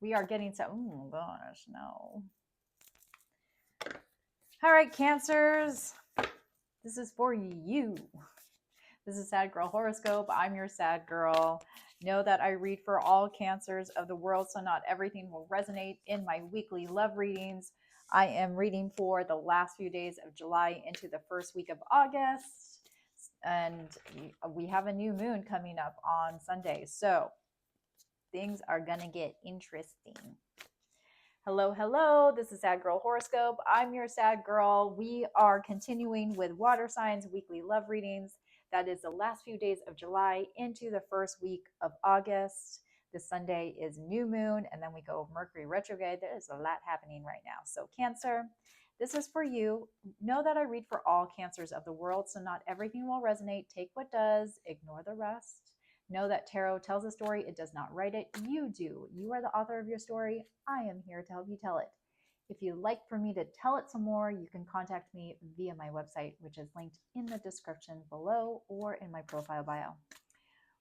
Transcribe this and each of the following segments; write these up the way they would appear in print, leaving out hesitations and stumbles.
We are getting to, oh gosh, no. All right, Cancers, this is for you. This is Sad Girl Horoscope. I'm your sad girl. Know that I read for all cancers of the world, so not everything will resonate in my weekly love readings. I am reading for the last few days of July into the first week of August. And we have a new moon coming up on Sunday. So things are going to get interesting. Hello, hello. This is Sad Girl Horoscope. I'm your sad girl. We are continuing with water signs weekly love readings. That is the last few days of July into the first week of August. This Sunday is new moon, and then we go Mercury retrograde. There is a lot happening right now. So, Cancer, this is for you. Know that I read for all cancers of the world, so not everything will resonate. Take what does, ignore the rest. Know that tarot tells a story, it does not write it. You do. You are the author of your story. I am here to help you tell it. If you'd like for me to tell it some more, you can contact me via my website, which is linked in the description below or in my profile bio.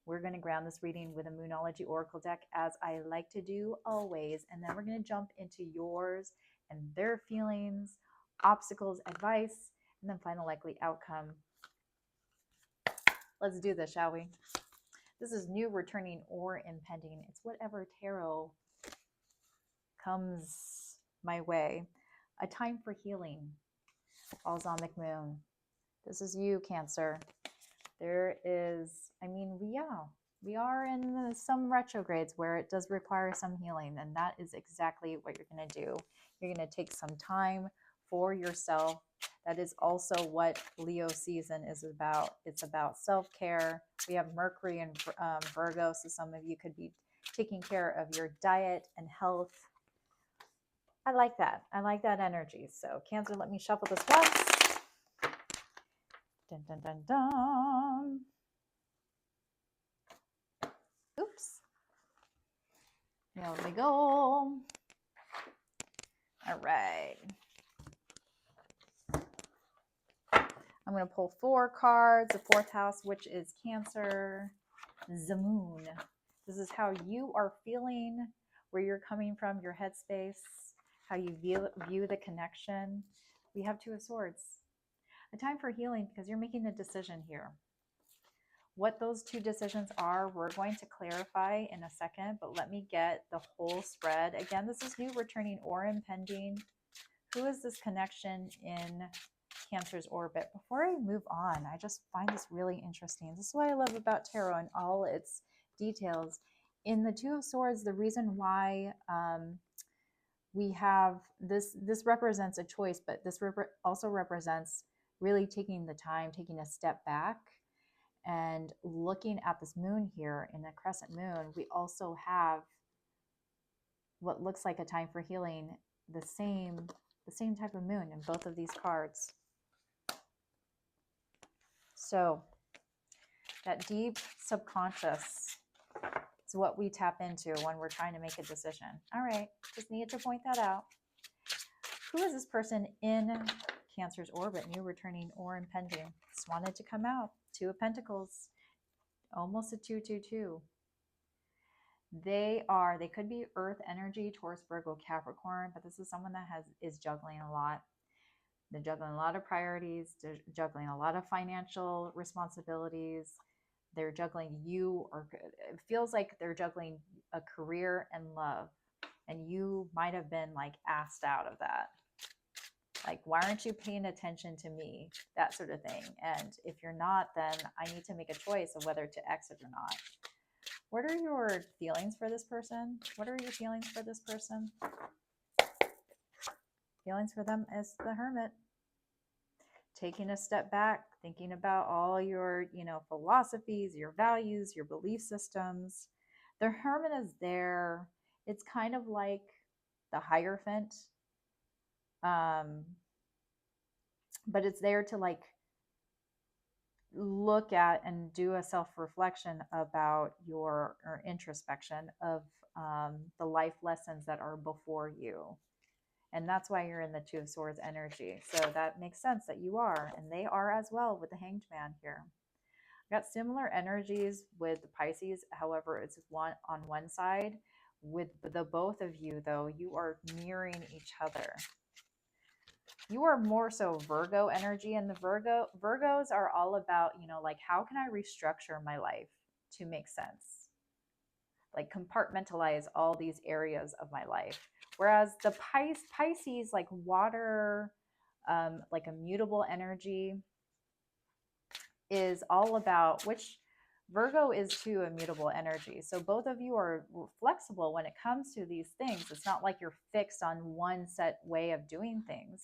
We're going to ground this reading with a Moonology Oracle deck, as I like to do always, and then we're going to jump into yours and their feelings, obstacles, advice, and then final likely outcome. Let's do this, shall we? This is new, returning, or impending. It's whatever tarot comes my way. A time for healing. Balsamic moon. This is you, Cancer. There is, we are in some retrogrades where it does require some healing, and that is exactly what you're going to do. You're going to take some time for yourself. That is also what Leo season is about. It's about self-care. We have Mercury and Virgo, so some of you could be taking care of your diet and health. I like that. I like that energy. So, Cancer, let me shuffle this once. Dun, dun, dun, dun. Oops. There we go. All right. I'm going to pull 4 cards. The 4th house, which is Cancer, the moon. This is how you are feeling, where you're coming from, your headspace, how you view the connection. We have 2 of Swords. A time for healing, because you're making a decision here. What those 2 decisions are, we're going to clarify in a second, but let me get the whole spread. Again, this is new, returning, or impending. Who is this connection in Cancer's orbit? Before I move on, I just find this really interesting. This is what I love about tarot and all its details. In the 2 of Swords, the reason why we have this represents a choice, but this also represents really taking the time, taking a step back, and looking at this moon here in the crescent moon. We also have what looks like a time for healing, the same type of moon in both of these cards. So that deep subconscious is what we tap into when we're trying to make a decision. All right, just needed to point that out. Who is this person in Cancer's orbit, new, returning, or impending? Just wanted to come out. 2 of Pentacles, almost a 2-2-2. They could be Earth energy, Taurus, Virgo, Capricorn, but this is someone that is juggling a lot. They're juggling a lot of priorities. They're juggling a lot of financial responsibilities. They're juggling it feels like they're juggling a career and love. And you might have been like asked out of that. Like, why aren't you paying attention to me? That sort of thing. And if you're not, then I need to make a choice of whether to exit or not. What are your feelings for this person? What are your feelings for this person? Feelings for them is the Hermit. Taking a step back, thinking about all your, philosophies, your values, your belief systems. The Hermit is there. It's kind of like the Hierophant. But it's there to like look at and do a self-reflection about your or introspection of the life lessons that are before you. And that's why you're in the 2 of Swords energy. So that makes sense that you are, and they are as well with the Hanged Man here. Got similar energies with the Pisces. However, it's one on one side With the both of you, though, you are mirroring each other. You are more so Virgo energy, and the Virgos are all about, like, how can I restructure my life to make sense? Like, compartmentalize all these areas of my life. Whereas the Pisces, like water, like a mutable energy, is all about, which Virgo is too, immutable energy. So both of you are flexible when it comes to these things. It's not like you're fixed on one set way of doing things.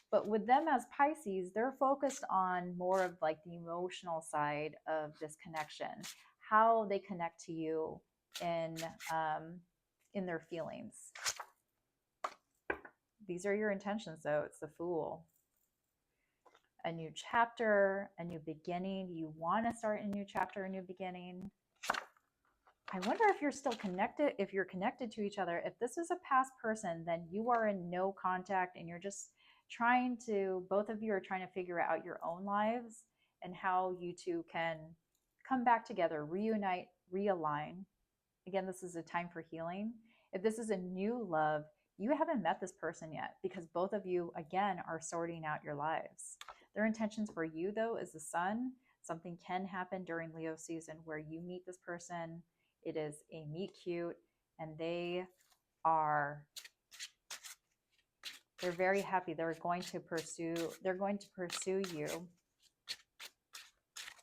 But with them as Pisces, they're focused on more of like the emotional side of this connection, how they connect to you in their feelings. These are your intentions, though. It's the Fool. A new chapter, a new beginning. You want to start a new chapter, a new beginning. I wonder if you're still connected, if you're connected to each other. If this is a past person, then you are in no contact and you're just both of you are trying to figure out your own lives and how you two can come back together, reunite, realign. Again, this is a time for healing. If this is a new love, you haven't met this person yet because both of you, again, are sorting out your lives. Their intentions for you, though, is the Sun. Something can happen during Leo season where you meet this person. It is a meet cute, and they're very happy. They're going to pursue you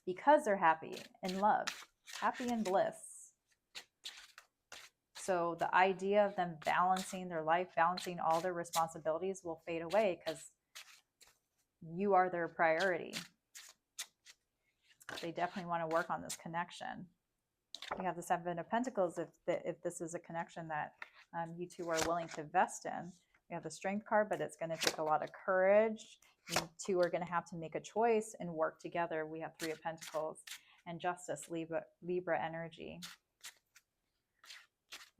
because they're happy in love, happy in bliss. So the idea of them balancing their life, balancing all their responsibilities will fade away because you are their priority. They definitely want to work on this connection. We have the Seven of Pentacles if this is a connection that you two are willing to invest in. We have the Strength card, but it's going to take a lot of courage. You two are going to have to make a choice and work together. We have Three of Pentacles and Justice, Libra energy.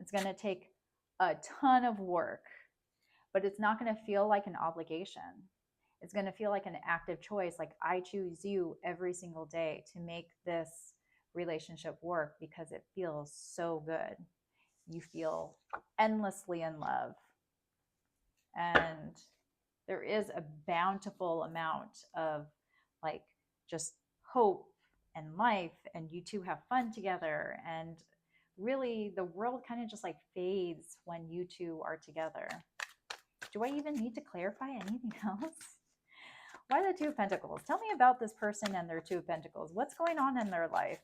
It's going to take a ton of work, but it's not going to feel like an obligation. It's going to feel like an active choice. Like, I choose you every single day to make this relationship work because it feels so good. You feel endlessly in love. And there is a bountiful amount of like just hope and life, and you two have fun together. And really, the world kind of just like fades when you two are together. Do I even need to clarify anything else? Why the Two of Pentacles? Tell me about this person and their Two of Pentacles. What's going on in their life?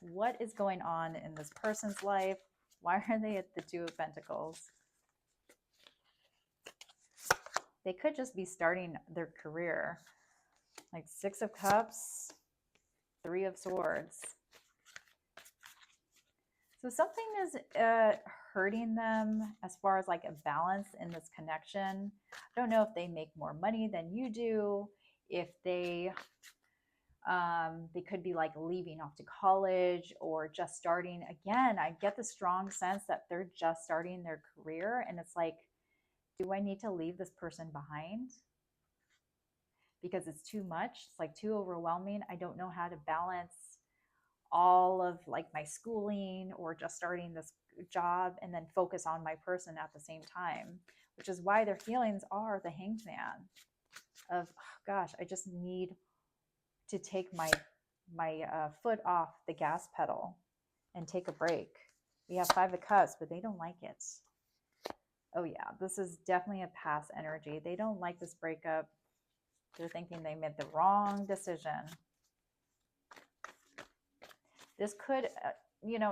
What is going on in this person's life? Why are they at the Two of Pentacles? They could just be starting their career. Like Six of Cups, Three of Swords. So something is hurting them as far as like a balance in this connection. I don't know if they make more money than you do, if they could be like leaving off to college or just starting. Again, I get the strong sense that they're just starting their career, and it's like, do I need to leave this person behind? Because it's too much. It's like too overwhelming. I don't know how to balance all of like my schooling or just starting this job and then focus on my person at the same time, which is why their feelings are the Hanged Man of, oh gosh, I just need to take my foot off the gas pedal and take a break. We have Five of Cups, but they don't like it. Oh yeah, this is definitely a past energy. They don't like this breakup. They're thinking they made the wrong decision. This could,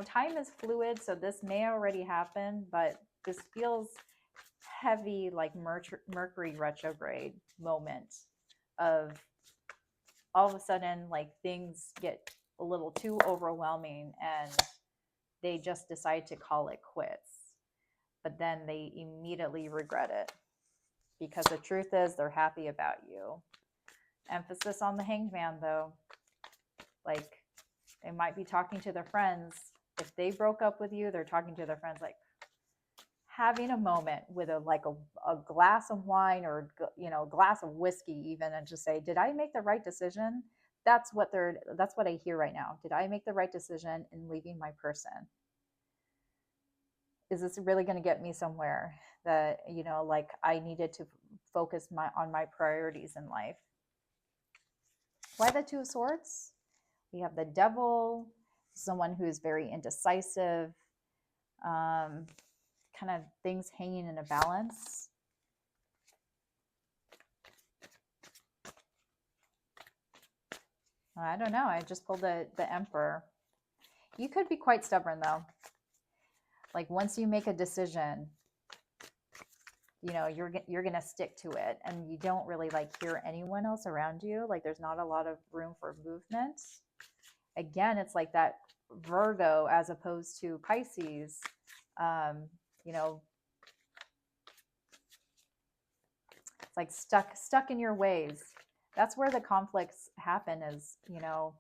time is fluid, so this may already happen, but this feels heavy, like Mercury retrograde moment of all of a sudden, like things get a little too overwhelming and they just decide to call it quits. But then they immediately regret it because the truth is they're happy about you. Emphasis on the Hanged Man, though. Like, they might be talking to their friends. If they broke up with you, they're talking to their friends, like having a moment with a glass of wine or a glass of whiskey even, and just say, did I make the right decision? That's what I hear right now. Did I make the right decision in leaving my person? is this really going to get me somewhere? That, you know, like I needed to focus on my priorities in life. Why the Two of Swords? We have the Devil, someone who is very indecisive, kind of things hanging in a balance. I don't know. I just pulled the Emperor. You could be quite stubborn though. Like once you make a decision, you know, you're going to stick to it, and you don't really like hear anyone else around you. Like there's not a lot of room for movement. Again, it's like that Virgo as opposed to Pisces. You know, it's like stuck in your ways. That's where the conflicts happen, is, you know,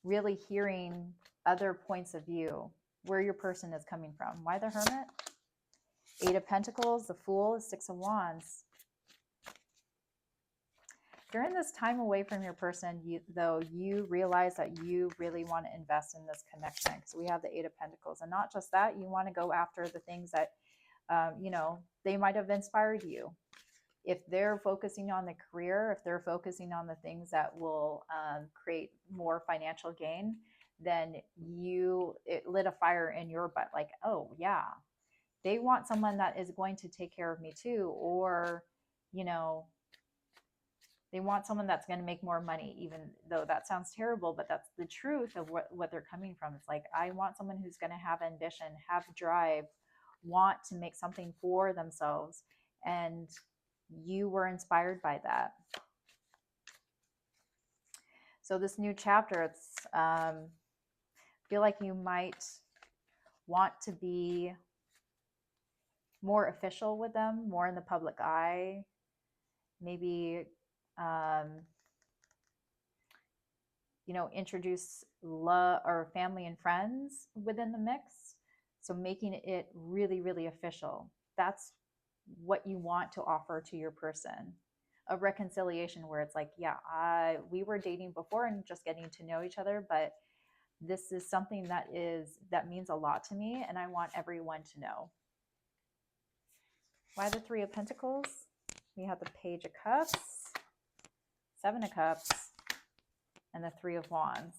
really hearing other points of view, where your person is coming from. Why the Hermit? Eight of Pentacles, the Fool, Six of Wands. During this time away from your person, you realize that you really want to invest in this connection. So we have the Eight of Pentacles. And not just that, you want to go after the things that, you know, they might have inspired you. If they're focusing on the career, if they're focusing on the things that will create more financial gain, then it lit a fire in your butt. Like, oh yeah, they want someone that is going to take care of me too. Or, you know, they want someone that's going to make more money, even though that sounds terrible, but that's the truth of what they're coming from. It's like, I want someone who's going to have ambition, have drive, want to make something for themselves. And you were inspired by that. So this new chapter, it's feel like you might want to be more official with them, more in the public eye. Maybe you know, introduce love or family and friends within the mix. So making it really, really official. That's what you want to offer to your person. A reconciliation where it's like, yeah, we were dating before and just getting to know each other, but this is something that means a lot to me, and I want everyone to know. Why the Three of Pentacles? We have the Page of Cups, Seven of Cups, and the Three of Wands.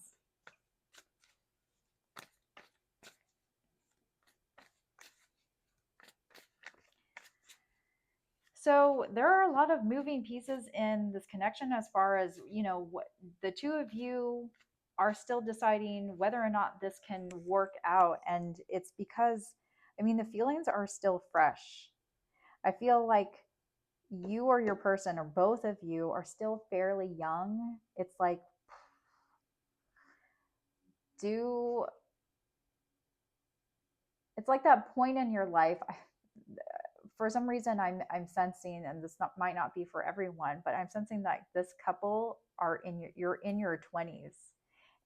So there are a lot of moving pieces in this connection, as far as, you know, what the two of you are still deciding whether or not this can work out. And it's because, I mean, the feelings are still fresh. I feel like you or your person, or both of you, are still fairly young. It's like, it's like that point in your life. For some reason, I'm sensing, and this might not be for everyone, but I'm sensing that this couple are you're in your 20s,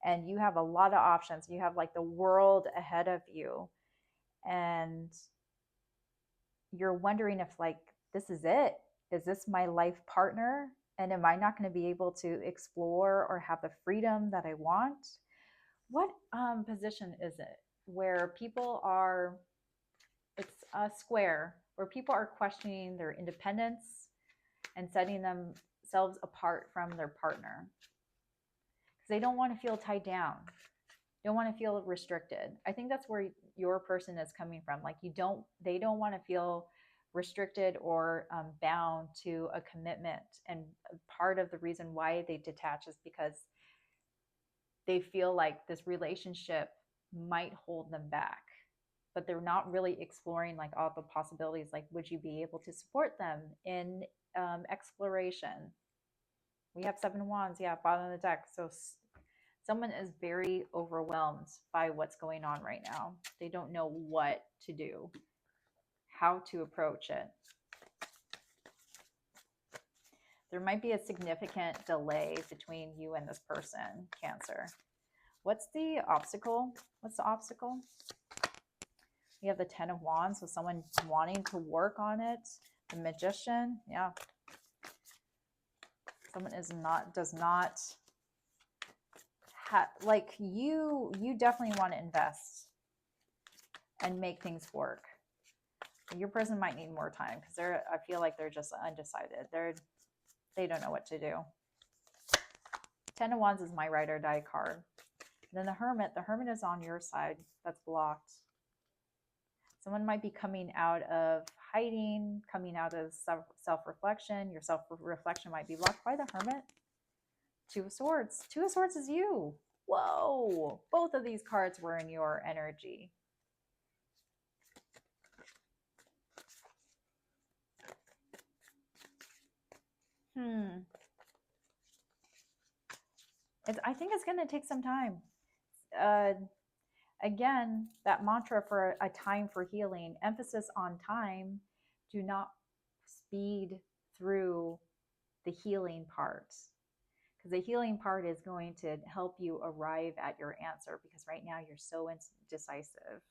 and you have a lot of options. You have like the world ahead of you, and you're wondering if, like, this is it. Is this my life partner? And am I not going to be able to explore or have the freedom that I want? What position is it where people are, it's a square, where people are questioning their independence and setting themselves apart from their partner, because they don't want to feel tied down, don't want to feel restricted. I think that's where your person is coming from. Like, they don't want to feel restricted or bound to a commitment. And part of the reason why they detach is because they feel like this relationship might hold them back, but they're not really exploring like all the possibilities. Like, would you be able to support them in exploration? We have Seven of Wands, yeah, bottom of the deck. So someone is very overwhelmed by what's going on right now. They don't know what to do, how to approach it. There might be a significant delay between you and this person, Cancer. What's the obstacle? What's the obstacle? We have the Ten of Wands, so someone wanting to work on it. The Magician, yeah. Someone does not have, like, you definitely want to invest. and make things work. Your person might need more time because I feel like they're just undecided. They don't know what to do. 10 of Wands is my ride or die card. Then the Hermit is on your side. That's blocked. Someone might be coming out of hiding, coming out of self-reflection. Your self-reflection might be blocked by the Hermit. 2 of Swords. 2 of Swords is you. Whoa. Both of these cards were in your energy. I think it's going to take some time. Again, that mantra for a time for healing, emphasis on time. Do not speed through the healing part, because the healing part is going to help you arrive at your answer, because right now you're so indecisive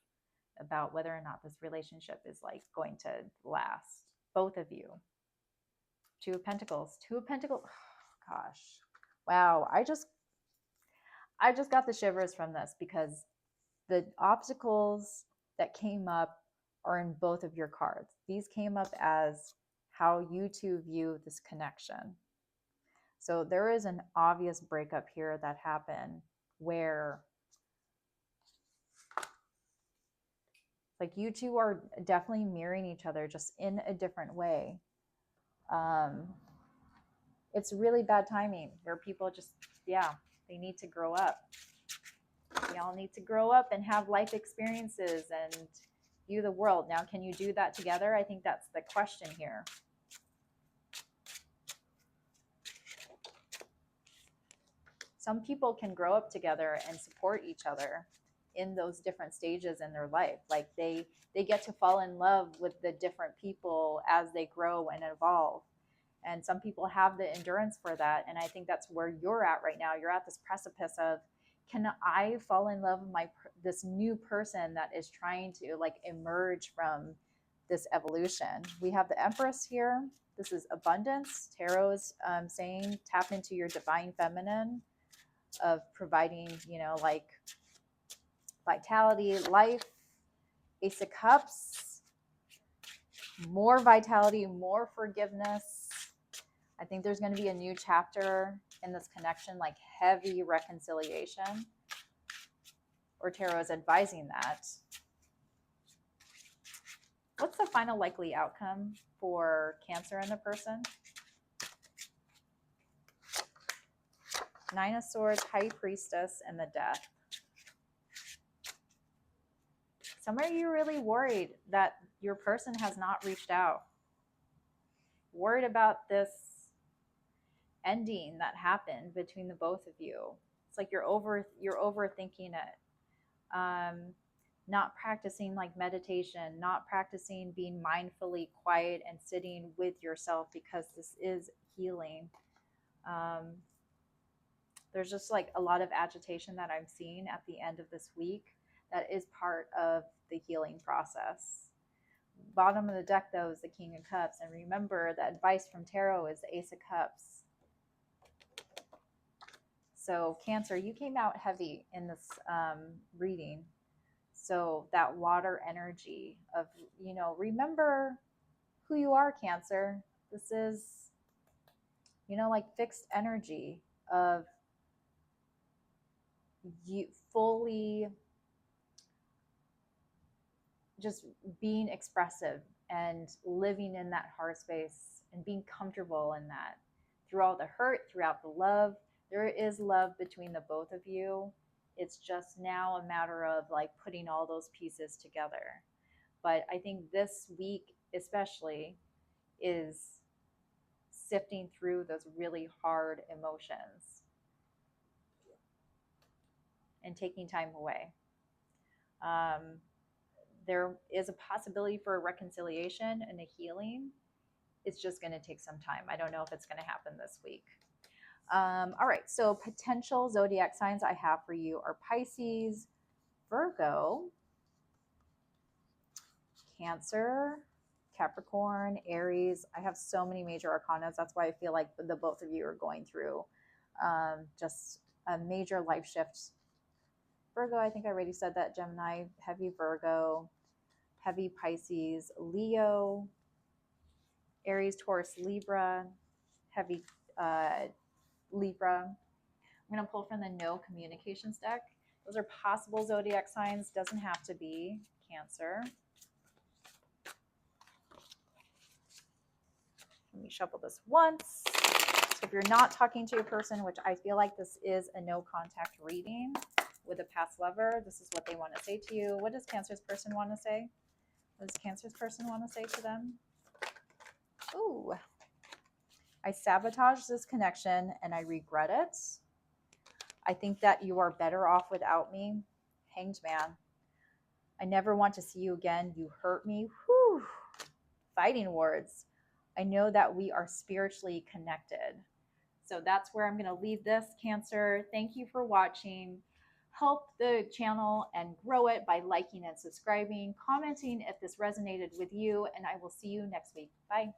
about whether or not this relationship is like going to last. Both of you. 2 of Pentacles. 2 of Pentacles. Oh, gosh. Wow. I just got the shivers from this, because the obstacles that came up are in both of your cards. These came up as how you two view this connection. So there is an obvious breakup here that happened where like you two are definitely mirroring each other, just in a different way. It's really bad timing where people just, they need to grow up. Y'all need to grow up and have life experiences and view the world. Now, can you do that together? I think that's the question here. Some people can grow up together and support each other in those different stages in their life. Like they get to fall in love with the different people as they grow and evolve. And some people have the endurance for that. And I think that's where you're at right now. You're at this precipice of, can I fall in love with this new person that is trying to like emerge from this evolution? We have the Empress here. This is abundance. Tarot is saying tap into your divine feminine of providing, like vitality, life. Ace of Cups, more vitality, more forgiveness. I think there's going to be a new chapter in this connection, like heavy reconciliation, or Tarot is advising that. What's the final likely outcome for Cancer and the person? 9 of Swords, High Priestess, and the Death. Some of you are really worried that your person has not reached out. Worried about this ending that happened between the both of you. It's like you're overthinking it. Not practicing like meditation, not practicing being mindfully quiet and sitting with yourself, because this is healing. There's just like a lot of agitation that I'm seeing at the end of this week that is part of the healing process. Bottom of the deck, though, is the King of Cups. And remember, the advice from Tarot is the Ace of Cups. So Cancer, you came out heavy in this reading. So that water energy of, remember who you are, Cancer. This is, like fixed energy of you fully just being expressive and living in that heart space and being comfortable in that. Through all the hurt, throughout the love, there is love between the both of you. It's just now a matter of like putting all those pieces together. But I think this week especially is sifting through those really hard emotions and taking time away. There is a possibility for a reconciliation and a healing. It's just going to take some time. I don't know if it's going to happen this week. All right, so potential zodiac signs I have for you are Pisces, Virgo, Cancer, Capricorn, Aries. I have so many major arcanas. That's why I feel like the both of you are going through just a major life shift. Virgo, I think I already said that. Gemini, heavy Virgo. heavy Pisces, Leo, Aries, Taurus, Libra, heavy Libra. I'm going to pull from the no communications deck. Those are possible zodiac signs. Doesn't have to be Cancer. Let me shuffle this once. So if you're not talking to your person, which I feel like this is a no contact reading with a past lover, this is what they want to say to you. What does Cancer's person want to say? What does Cancer's person want to say to them? Ooh, I sabotaged this connection and I regret it. I think that you are better off without me. Hanged Man. I never want to see you again. You hurt me. Whew. Fighting words. I know that we are spiritually connected. So that's where I'm going to leave this, Cancer. Thank you for watching. Help the channel and grow it by liking and subscribing, commenting if this resonated with you, and I will see you next week. Bye.